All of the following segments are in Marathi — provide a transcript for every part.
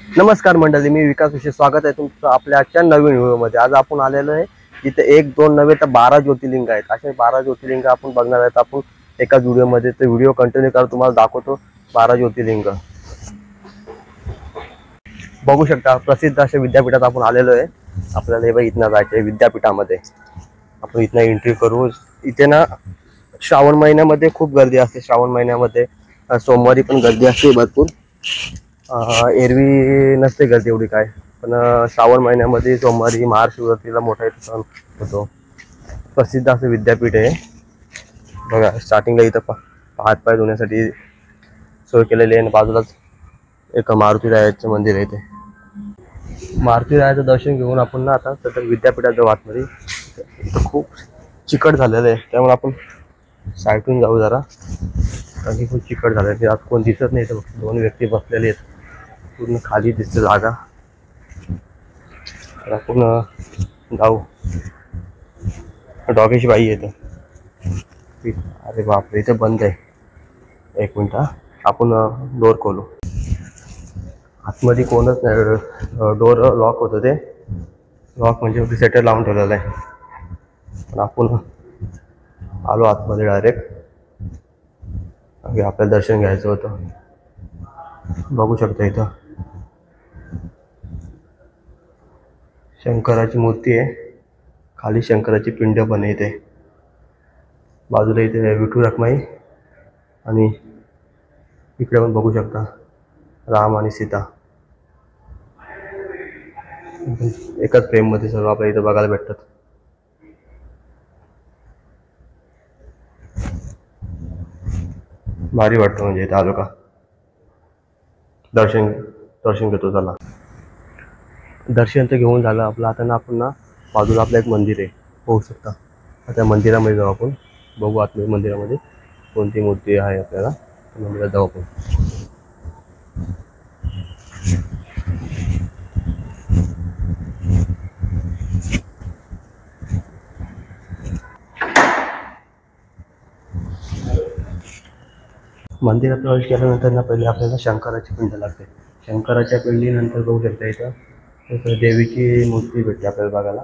नमस्कार मंडळी, मी विकास विषय स्वागत आहे तुमचं आपल्या आजच्या नवीन व्हिडिओमध्ये। आज आपण आलेलो आहे जिथे 1 2 नव्हे तर 12 ज्योतिर्लिंग आहेत। असे 12 ज्योतिर्लिंग आपण बघणार आहेत आपण एकाच व्हिडिओमध्ये। तर व्हिडिओ कंटिन्यू करा, तुम्हाला दाखवतो 12 ज्योतिर्लिंग। बघू शकता प्रसिद्ध अशा विद्यापीठात आपण आलेलो आहे। आपल्याला हे बघ इथनं जायचं आहे विद्यापीठामध्ये। आपण इथनं एंट्री करू। इथे ना श्रावण महिन्यामध्ये खूप गर्दी असते। श्रावण महिन्यामध्ये सोमवारी पण गर्दी असते भरपूर। एरवी नसते गर्दी एवढी काय, पण श्रावण महिन्यामध्ये सोमवारी महाशिवरात्रीला मोठा सण होतो। प्रसिद्ध असं विद्यापीठ आहे बघा। स्टार्टिंगला इथं हात पाय धुण्यासाठी सोय केलेली आहे आणि बाजूलाच एक मारुती रायाचं मंदिर आहे। ते मारुती रायाचं दर्शन घेऊन आपण ना आता तर विद्यापीठात जाऊ आतमध्ये। इथं खूप चिकट झालेलं आहे त्यामुळे आपण साईडून जाऊ जरा, कारण की खूप चिकट झालं आहे। आत कोण दिसत नाही, तर फक्त 2 व्यक्ती बसलेले आहेत। पूर्ण खाली दिसते जागा। तर आपण जाऊ। डॉगेश बाई येते। अरे बापरे, इथे बंद आहे। 1 मिनिट, आपण डोर खोलू। आतमध्ये कोणच नाही, डोर लॉक होतं। ते लॉक म्हणजे सेटर लावून ठेवलेलं आहे, पण आपण आलो आतमध्ये डायरेक्ट। आपल्याला दर्शन घ्यायचं होतं। बघू शकता इथं शंकराची मूर्ती आहे, खाली शंकराची पिंड पण आहे। इथे बाजूला इथे विठू रखमाई आणि इकडे पण बघू शकता राम आणि सीता एकाच फ्रेम मध्ये सर्व आपल्या इथे बघायला भेटतात। भारी वाटतं म्हणजे इथे आलो का। दर्शन घेतो। चला, दर्शन तर घेऊन झालं आपलं। आता ना आपण ना बाजूला आपलं एक मंदिर आहे, होऊ शकता त्या मंदिरामध्ये जाऊ आपण। बघू आतमध्ये मंदिरामध्ये कोणती मूर्ती आहे। आपल्याला मंदिरात जाऊ आपण। मंदिरात प्रवेश केल्यानंतर ना पहिले आपल्याला शंकराची पिंड लागते। शंकराच्या पिंडीनंतर बघू शकता इथं देवीची मूर्ती भेटते आपल्याला बघायला।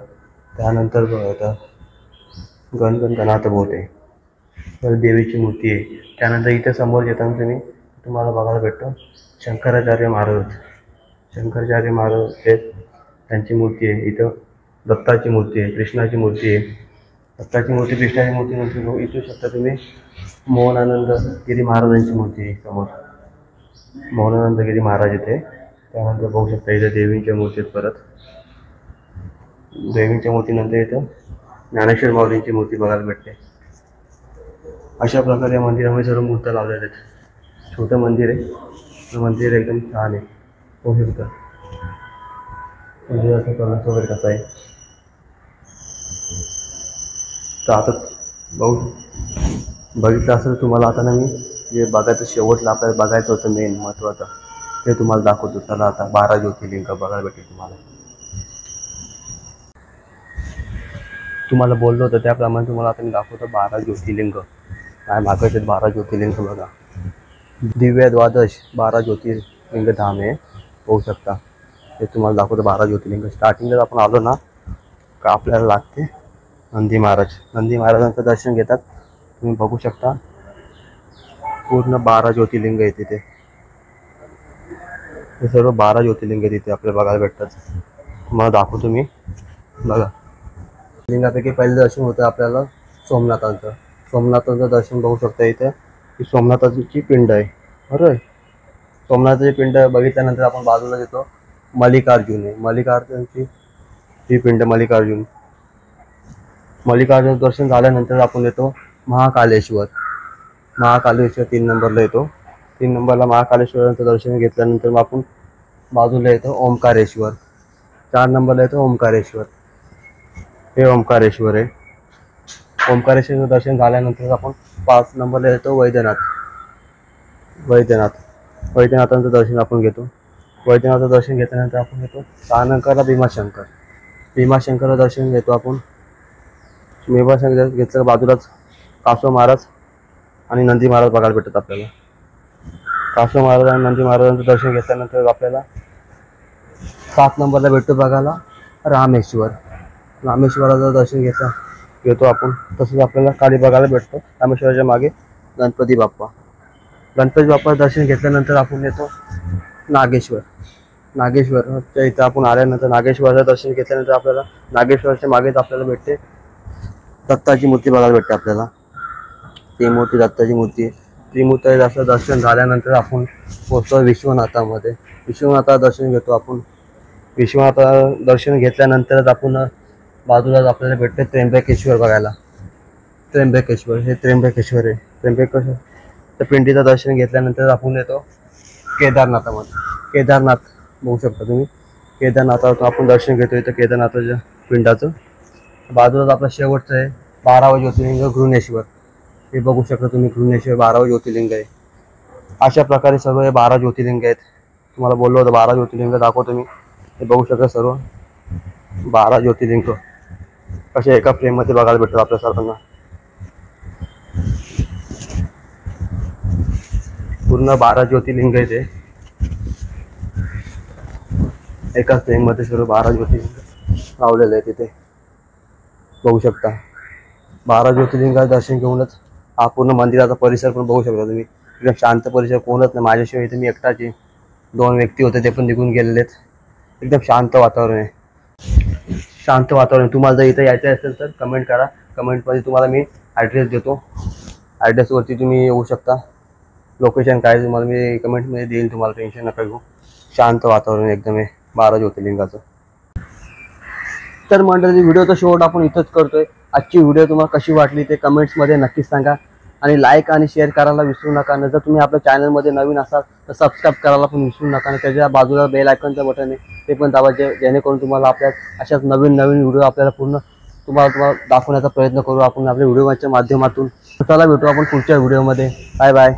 त्यानंतर इथं गणनाथ बोट आहे, तर देवीची मूर्ती आहे। त्यानंतर इथं समोर येताना तुम्हाला बघायला भेटतं शंकराचार्य महाराज। शंकराचार्य महाराज हे त्यांची मूर्ती आहे। इथं दत्ताची मूर्ती आहे, कृष्णाची मूर्ती आहे। दत्ताची मूर्ती, कृष्णाची मूर्ती नंतर इथू शकता तुम्ही मोहनानंद गिरी महाराजांची मूर्ती आहे समोर। मोहनानंद गिरी महाराज इथे। त्यानंतर बघू शकता इथे देवींच्या मूर्ती आहेत। परत देवींच्या मूर्तीनंतर इथं ज्ञानेश्वर माऊलींची मूर्ती बघायला भेटते। अशा प्रकारे या मंदिरामध्ये सर्व मूर्त्या लावलेल्या आहेत। छोटं मंदिर आहे, मंदिर एकदम छान आहे। बघू शकता मंदिराचा कलर वगैरे कसा आहे। तर आता बघितलं असेल तुम्हाला। आता ना मी जे बघायचं शेवटला आपल्याला बघायचं होतं मेन महत्त्वाचं, ते तुम्हाला दाखवतो। चला आता 12 ज्योतिर्लिंग बघायला भेटेल तुम्हाला बोललो होतं त्याप्रमाणे तुम्हाला आता मी दाखवतो 12 ज्योतिर्लिंग। काय मागायचे 12 ज्योतिर्लिंग बघा। दिव्य द्वादश 12 ज्योतिर्लिंग धाम आहे, होऊ शकता। ते तुम्हाला दाखवतो 12 ज्योतिर्लिंग। स्टार्टिंगला आपण आलो ना का आपल्याला लागते नंदी महाराज। नंदी महाराजांचं दर्शन घेतात तुम्ही बघू शकता। पूर्ण 12 ज्योतिर्लिंग आहे तिथे। हे सर्व 12 ज्योतिर्लिंग आहे तिथे आपल्याला बघायला भेटतात। तुम्हाला दाखवतो मी बघा। लिंगापैकी पहिलं दर्शन होतं आपल्याला सोमनाथांचं। सोमनाथांचं दर्शन बघू शकता इथे। ही सोमनाथाची पिंड आहे, बरोबर। सोमनाथाची पिंड बघितल्यानंतर आपण बाजूला येतो मल्लिकार्जुन आहे। मल्लिकार्जुनची ही पिंड मल्लिकार्जुन दर्शन झाल्यानंतर आपण येतो महाकालेश्वर। महाकालेश्वर 3 नंबरला येतो। 3 नंबरला महाकालेश्वरांचं दर्शन घेतल्यानंतर मग आपण बाजूला येतो ओंकारेश्वर। 4 नंबरला येतो ओंकारेश्वर। हे ओंकारेश्वर आहे। ओंकारेश्वरचं दर्शन झाल्यानंतर आपण 5 नंबरला येतो वैद्यनाथांचं दर्शन आपण घेतो। वैद्यनाथाचं दर्शन घेतल्यानंतर आपण येतो 6 नंबरला भीमाशंकरचं दर्शन घेतो आपण। भीमाशंकर घेतलं बाजूलाच कासव महाराज आणि नंदी महाराज बघायला भेटतात आपल्याला। कासव महाराज आणि नंदी महाराजांचं दर्शन घेतल्यानंतर आपल्याला 7 नंबरला भेटतो बघायला रामेश्वर. रामेश्वराचं दर्शन घेतो आपण. तसंच आपल्याला खाली बघायला भेटतो रामेश्वराच्या मागे गणपती बाप्पा. गणपती बाप्पा दर्शन घेतल्यानंतर आपण येतो नागेश्वर. नागेश्वरच्या इथं आपण आल्यानंतर नागेश्वराचं दर्शन घेतल्यानंतर आपल्याला नागेश्वराच्या मागेच आपल्याला भेटते दत्ताची मूर्ती बघायला भेटते आपल्याला. ती मूर्ती दत्ताची मूर्ती आहे. ती मूर्तीचं दर्शन झाल्यानंतर आपण पोहोचतो विश्वनाथामध्ये. विश्वनाथा दर्शन घेतो आपण. विश्वनाथा दर्शन घेतल्यानंतरच आपण बाजूलाच आपल्याला भेटते त्र्यंबकेश्वर बघायला. त्र्यंबकेश्वर हे त्र्यंबकेश्वर आहे. त्र्यंबकेश्वर त्या पिंडीचं दर्शन घेतल्यानंतर आपण येतो केदारनाथामध्ये. केदारनाथ बघू शकता तुम्ही. केदारनाथाचं आपण दर्शन घेतो इथं केदारनाथाच्या पिंडाचं. बाजूलाच आपलं शेवटचं आहे 12वं ज्योतिर्लिंग घृणेश्वर. हे बघू शकता तुम्ही घृणेश्वर 12वं ज्योतिर्लिंग आहे. अशा प्रकारे सर्व हे 12 ज्योतिर्लिंग आहेत. तुम्हाला बोललो होतं 12 ज्योतिर्लिंग दाखवतो मी. हे बघू शकता सर्व 12 ज्योतिर्लिंग कशा एका फ्रेममध्ये बघायला भेटतात आपल्या सर्वांना. पूर्ण 12 ज्योतिर्लिंग आहे ते एकाच फ्रेममध्ये सर्व 12 ज्योतिर्लिंग लावलेले आहे तिथे बघू शकता. 12 ज्योतिर्लिंगाचं दर्शन घेऊनच हा पूर्ण मंदिराचा परिसर पण बघू शकता तुम्ही. एकदम शांत परिसर, कोणच नाही. माझ्याशिवाय इथे मी एकटाच आहे. 2 व्यक्ती होते ते पण निघून गेलेले आहेत. एकदम शांत वातावरण आहे. शांत वातावरण. तुम्हाला जर इथं यायचं असेल तर कमेंट करा. कमेंटमध्ये तुम्हाला मी ॲड्रेस देतो. ॲड्रेसवरती तुम्ही येऊ शकता. लोकेशन काय तुम्हाला मी कमेंटमध्ये देईल. तुम्हाला टेन्शन नका घेऊ. शांत वातावरण एकदम आहे 12 ज्योतिर्लिंगाचं. तर मंडळी व्हिडिओचा शेवट आपण इथंच करतोय. आजची व्हिडिओ तुम्हाला कशी वाटली ते कमेंट्समध्ये नक्कीच सांगा. आणि लाईक आणि शेअर करायला विसरू नका. जर तुम्ही आपल्या चॅनलमध्ये नवीन असाल तर सबस्क्राईब करायला पण विसरू नका. आणि त्याच्या बाजूला बेल आयकॉनचं बटन आहे ते पण दाबा, जेणेकरून तुम्हाला आपल्या अशाच नवीन व्हिडिओ आपल्याला तुम्हाला दाखवण्याचा प्रयत्न करू आपण आपल्या व्हिडिओच्या माध्यमातून. चला भेटू आपण पुढच्या व्हिडिओमध्ये. Bye bye.